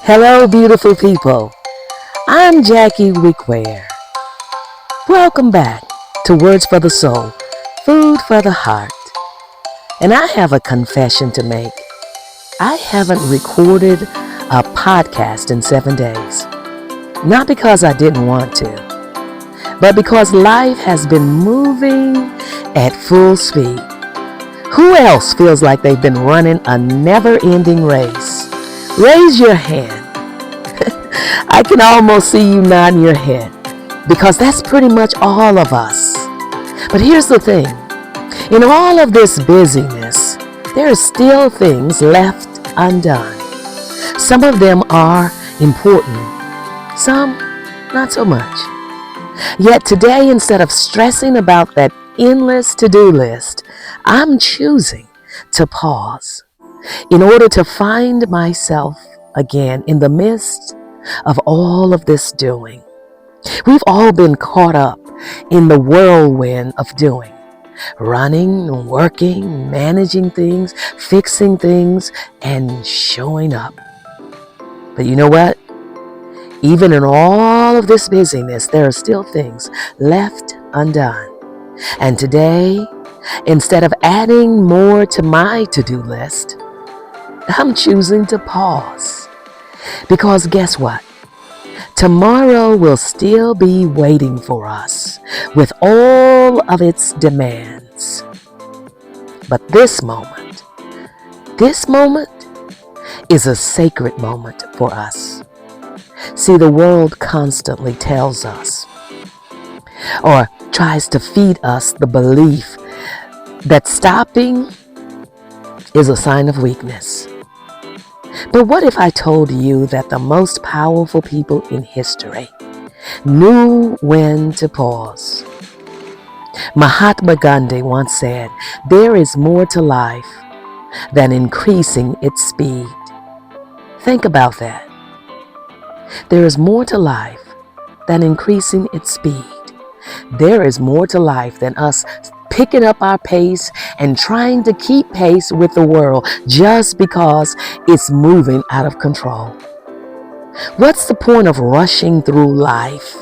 Hello, beautiful people. I'm Jackie Wickware. Welcome back to Words for the Soul, Food for the Heart. And I have a confession to make. I haven't recorded a podcast in 7 days. Not because I didn't want to, but because life has been moving at full speed. Who else feels like they've been running a never-ending race? Raise your hand. I can almost see you nodding your head because that's pretty much all of us. But here's the thing. In all of this busyness, there are still things left undone. Some of them are important, some not so much. Yet today, instead of stressing about that endless to-do list, I'm choosing to pause in order to find myself again in the midst of all of this doing. We've all been caught up in the whirlwind of doing, running, working, managing things, fixing things, and showing up. But you know what? Even in all of this busyness, there are still things left undone. And today, instead of adding more to my to-do list, I'm choosing to pause. Because guess what? Tomorrow will still be waiting for us with all of its demands. But this moment is a sacred moment for us. See, the world constantly tells us or tries to feed us the belief that stopping is a sign of weakness. But what if I told you that the most powerful people in history knew when to pause? Mahatma Gandhi once said, "There is more to life than increasing its speed." Think about that. There is more to life than increasing its speed. There is more to life than us picking up our pace and trying to keep pace with the world just because it's moving out of control. What's the point of rushing through life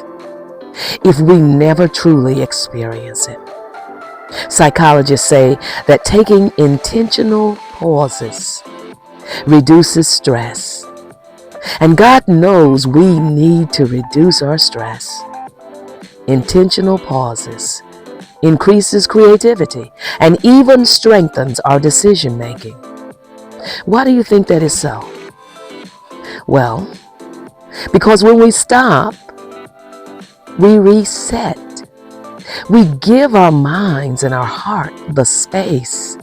if we never truly experience it? Psychologists say that taking intentional pauses reduces stress. And God knows we need to reduce our stress. Intentional pauses increases creativity and even strengthens our decision making. Why do you think that is so? Well, because when we stop, we reset. We give our minds and our heart the space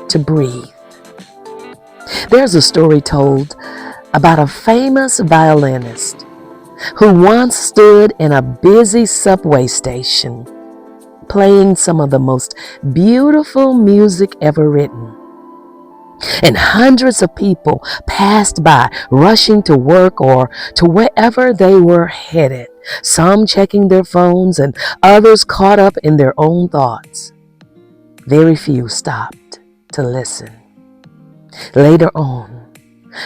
to breathe. There's a story told about a famous violinist who once stood in a busy subway station playing some of the most beautiful music ever written. And hundreds of people passed by, rushing to work or to wherever they were headed, some checking their phones and others caught up in their own thoughts. Very few stopped to listen. Later on,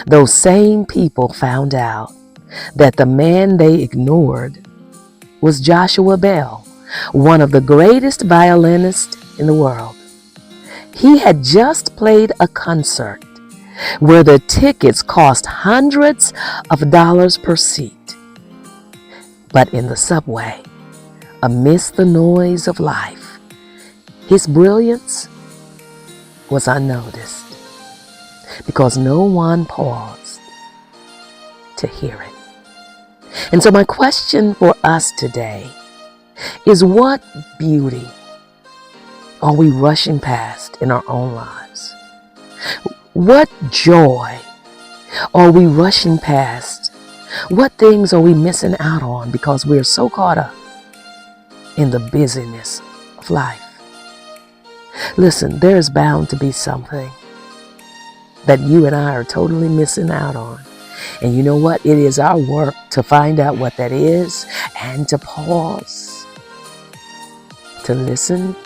those same people found out that the man they ignored was Joshua Bell, one of the greatest violinists in the world. He had just played a concert where the tickets cost hundreds of dollars per seat. But in the subway, amidst the noise of life, his brilliance was unnoticed because no one paused to hear it. And so my question for us today is, what beauty are we rushing past in our own lives? What joy are we rushing past? What things are we missing out on because we're so caught up in the busyness of life? Listen, there is bound to be something that you and I are totally missing out on. And you know what? It is our work to find out what that is and to pause, to listen,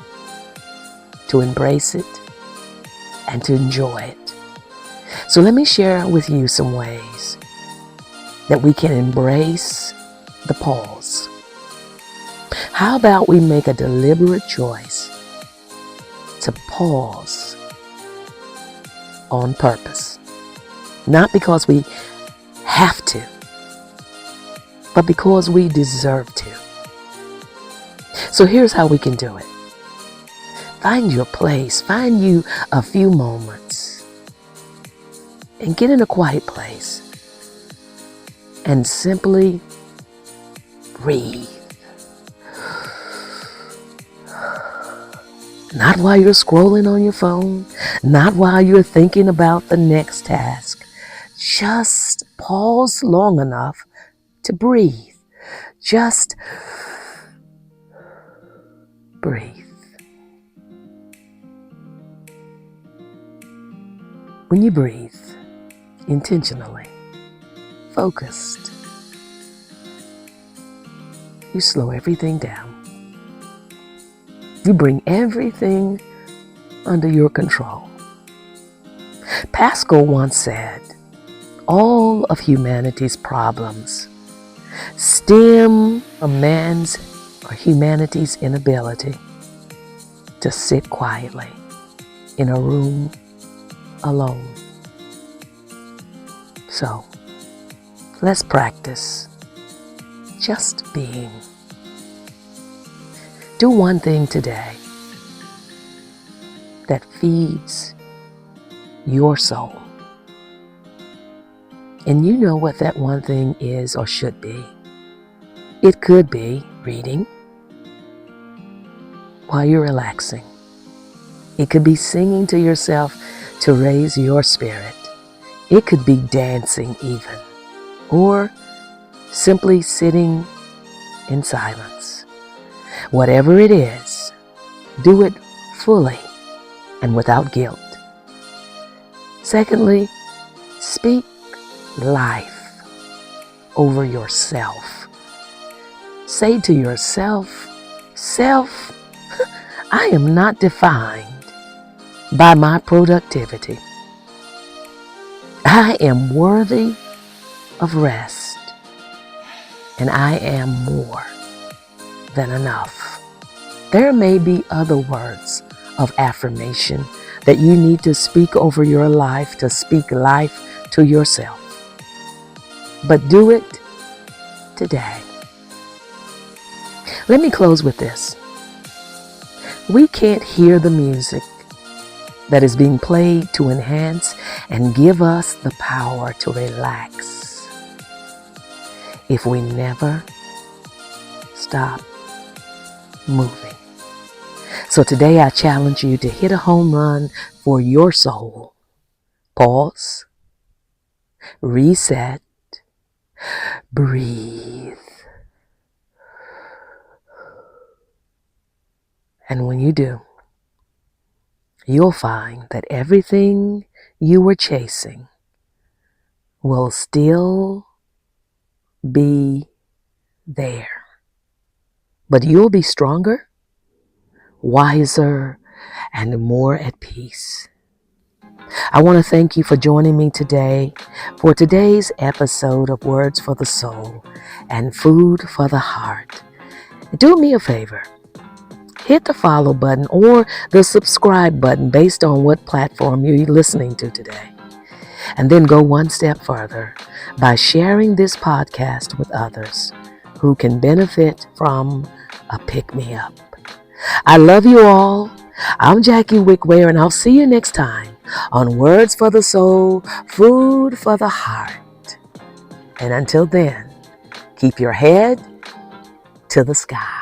to embrace it, and to enjoy it. So let me share with you some ways that we can embrace the pause. How about we make a deliberate choice to pause on purpose? Not because we have to, but because we deserve to. So here's how we can do it. Find your place, find you a few moments, and get in a quiet place and simply breathe. Not while you're scrolling on your phone, not while you're thinking about the next task. Just pause long enough to breathe. Just breathe. When you breathe intentionally, focused, you slow everything down. You bring everything under your control. Pascal once said, all of humanity's problems stem from man's or humanity's inability to sit quietly in a room alone. So, let's practice just being. Do one thing today that feeds your soul. And you know what that one thing is or should be. It could be reading while you're relaxing. It could be singing to yourself to raise your spirit. It could be dancing even, or simply sitting in silence. Whatever it is, do it fully and without guilt. Secondly, speak life over yourself. Say to yourself, self, I am not defined by my productivity. I am worthy of rest, and I am more than enough. There may be other words of affirmation that you need to speak over your life, to speak life to yourself. But do it today. Let me close with this. We can't hear the music that is being played to enhance and give us the power to relax if we never stop moving. So today I challenge you to hit a home run for your soul. Pause, reset, breathe. And when you do, you'll find that everything you were chasing will still be there. But you'll be stronger, wiser, and more at peace. I want to thank you for joining me today for today's episode of Words for the Soul and Food for the Heart. Do me a favor. Hit the follow button or the subscribe button based on what platform you're listening to today. And then go one step further by sharing this podcast with others who can benefit from a pick-me-up. I love you all. I'm Jackie Wickware, and I'll see you next time on Words for the Soul, Food for the Heart. And until then, keep your head to the sky.